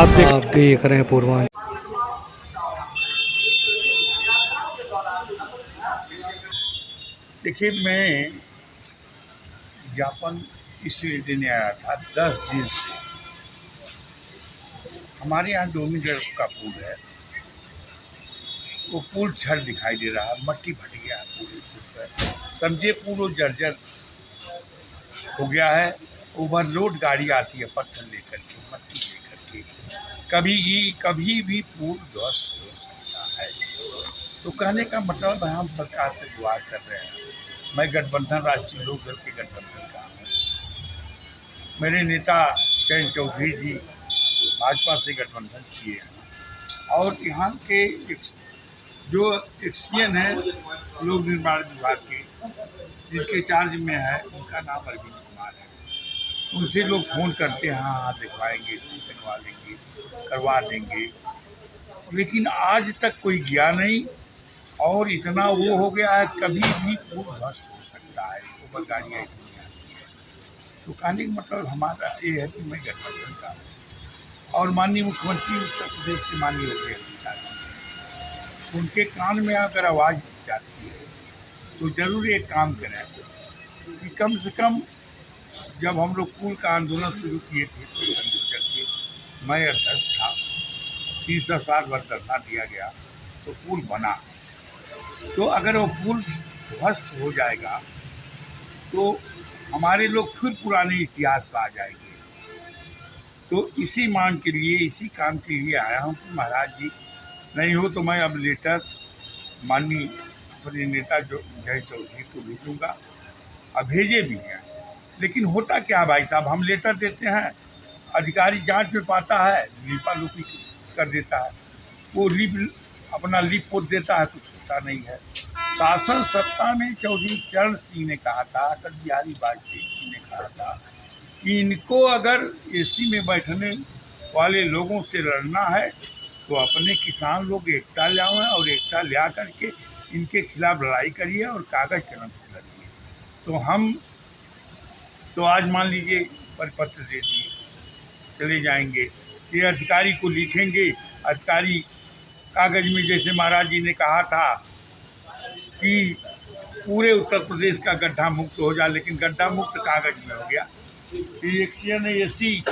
आप देख रहे हैं पूर्वांचल। देखिए, मैं ज्ञापन इसलिए देने आया था 10 दिन से। हमारे यहाँ डोमीगढ़ का पुल है, वो पुल छड़ दिखाई दे रहा है, मट्टी भट गया है पूरे पुल पर। समझिए पुल वो जर्जर हो गया है। ओवरलोड गाड़ी आती है पत्थर लेकर के, मट्टी लेकर के, कभी भी पुल ध्वस्त हो सकता है। तो कहने का मतलब है, हम सरकार से गुहार कर रहे हैं। मैं गठबंधन राष्ट्रीय लोक दल के गठबंधन का हूँ। मेरे नेता जयंत चौधरी जी भाजपा से गठबंधन किए हैं और यहाँ के जो एक्सीएन है लोक निर्माण विभाग के, जिनके चार्ज में है, उनका नाम अरविंद कुमार है। उनसे लोग फ़ोन करते हैं, हाँ दिखवाएंगे, दिखवा लेंगे, करवा देंगे, लेकिन आज तक कोई गया नहीं। और इतना वो हो गया है, कभी भी पुल ध्वस्त हो सकता है, ऊपर गाड़ियाँ इतनी आती हैं। तो कहने का मतलब हमारा ये है कि मैं गठबंधन का हूँ और माननीय मुख्यमंत्री उत्तर प्रदेश के माननीय योगी आदित्यनाथ, उनके कान में अगर आवाज़ जाती है तो ज़रूर एक काम करें कि कम से कम जब हम लोग पुल का आंदोलन शुरू किए थे तो संयोजक के मैं अध्यक्ष था, 360 वर्ष धरना दिया गया तो पुल बना। तो अगर वो पुल ध्वस्त हो जाएगा तो हमारे लोग फिर पुराने इतिहास पर आ जाएंगे। तो इसी मांग के लिए, इसी काम के लिए आया हूँ कि महाराज जी नहीं हो तो मैं अब लेटर माननीय अपने नेता जो जय चौधरी को भेजूँगा, अब भेजे भी हैं। लेकिन होता क्या भाई साहब, हम लेटर देते हैं, अधिकारी जांच में पाता है, लिपालुपी कर देता है, वो अपना लिप पोत देता है, कुछ होता नहीं है। शासन सत्ता में चौधरी चरण सिंह ने कहा था, अटल बिहारी वाजपेयी जी ने कहा था कि इनको अगर एसी में बैठने वाले लोगों से लड़ना है तो अपने किसान लोग एकता लाएं और एकता ला करके इनके खिलाफ लड़ाई करिए और कागज़ कलम से लड़िए। तो हम तो आज मान लीजिए परिपत्र दे दिए, चले जाएंगे, ये अधिकारी को लिखेंगे, अधिकारी कागज़ में जैसे महाराज जी ने कहा था कि पूरे उत्तर प्रदेश का गड्ढा मुक्त हो जाए, लेकिन गड्ढा मुक्त कागज़ में हो गया। एक्सीएन एसी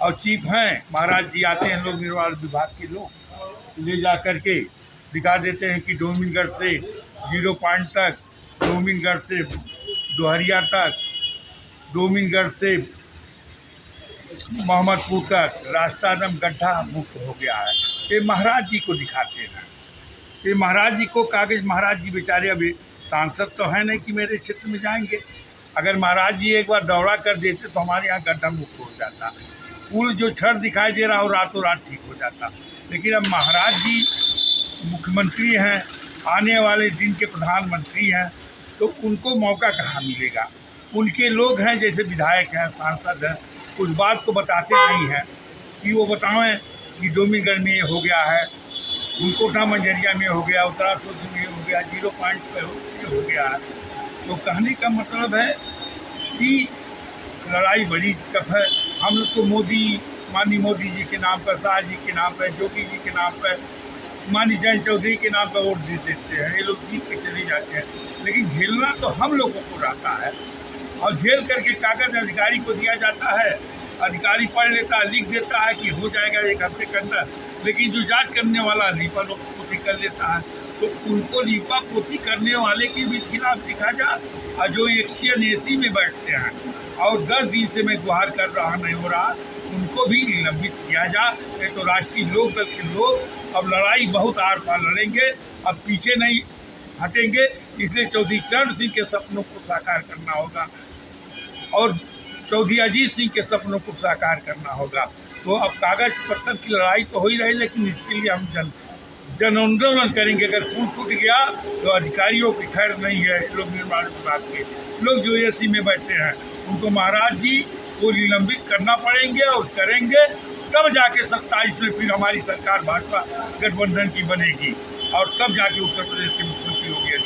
और चीफ हैं, महाराज जी आते हैं लोक निर्माण विभाग के लोग, ले जा कर के दिखा देते हैं कि डोमीगढ़ से 0 पॉइंट तक, डोमीगढ़ से दोहरिया तक, डोमीगढ़ से मोहम्मदपुर तक रास्ता एकदम गड्ढा मुक्त हो गया है। ये महाराज जी को दिखाते हैं, ये महाराज जी को कागज़, महाराज जी बेचारे अभी सांसद तो हैं नहीं कि मेरे क्षेत्र में जाएंगे। अगर महाराज जी एक बार दौरा कर देते तो हमारे यहाँ गड्ढा मुक्त हो जाता, पुल जो छड़ दिखाई दे रहा हो रातों रात ठीक हो जाता। लेकिन अब महाराज जी मुख्यमंत्री हैं, आने वाले दिन के प्रधानमंत्री हैं, तो उनको मौका कहाँ मिलेगा। उनके लोग हैं जैसे विधायक हैं, सांसद हैं, उस बात को बताते नहीं हैं कि वो बताएं कि डोमीगढ़ में ये हो गया है, उनकोटा मंजरिया में हो गया, उत्तराखंड में हो गया, 0 पॉइंट पर हो गया है। तो कहने का मतलब है कि लड़ाई बड़ी टफ है। हम लोग तो माननीय मोदी जी के नाम पर, शाह जी के नाम पर, योगी जी के नाम पर, माननीय जयंत चौधरी के नाम पर वोट दे देते हैं, ये लोग जीत के चले जाते हैं। लेकिन झेलना तो हम लोगों को रहता है और झेल करके कागज़ अधिकारी को दिया जाता है, अधिकारी पढ़ लेता है, लिख देता है कि हो जाएगा 1 हफ्ते के अंदर, लेकिन जो जांच करने वाला लिपापोती कर लेता है, तो उनको लिपापोती करने वाले के भी खिलाफ दिखा जा। और जो एक्सीएन एसी में बैठते हैं और 10 दिन से मैं गुहार कर रहा नहीं हो रहा, उनको भी निलंबित किया जा। ये तो राष्ट्रीय लोक दल के लोग अब लड़ाई बहुत आर पार लड़ेंगे, अब पीछे नहीं हटेंगे। इसलिए चौधरी चरण सिंह के सपनों को साकार करना होगा और चौधरी अजीत सिंह के सपनों को साकार करना होगा। तो अब कागज़ पत्थर की लड़ाई तो हो ही रही, लेकिन इसके लिए हम जन आंदोलन करेंगे। अगर पुल टूट गया तो अधिकारियों की खैर नहीं है, लोक निर्माण विभाग के लोग जो एसी में बैठे हैं उनको महाराज जी को निलंबित करना पड़ेंगे और करेंगे, तब जाके 27 में फिर हमारी सरकार भाजपा गठबंधन की बनेगी और तब जाके उत्तर प्रदेश के मुख्यमंत्री होंगे।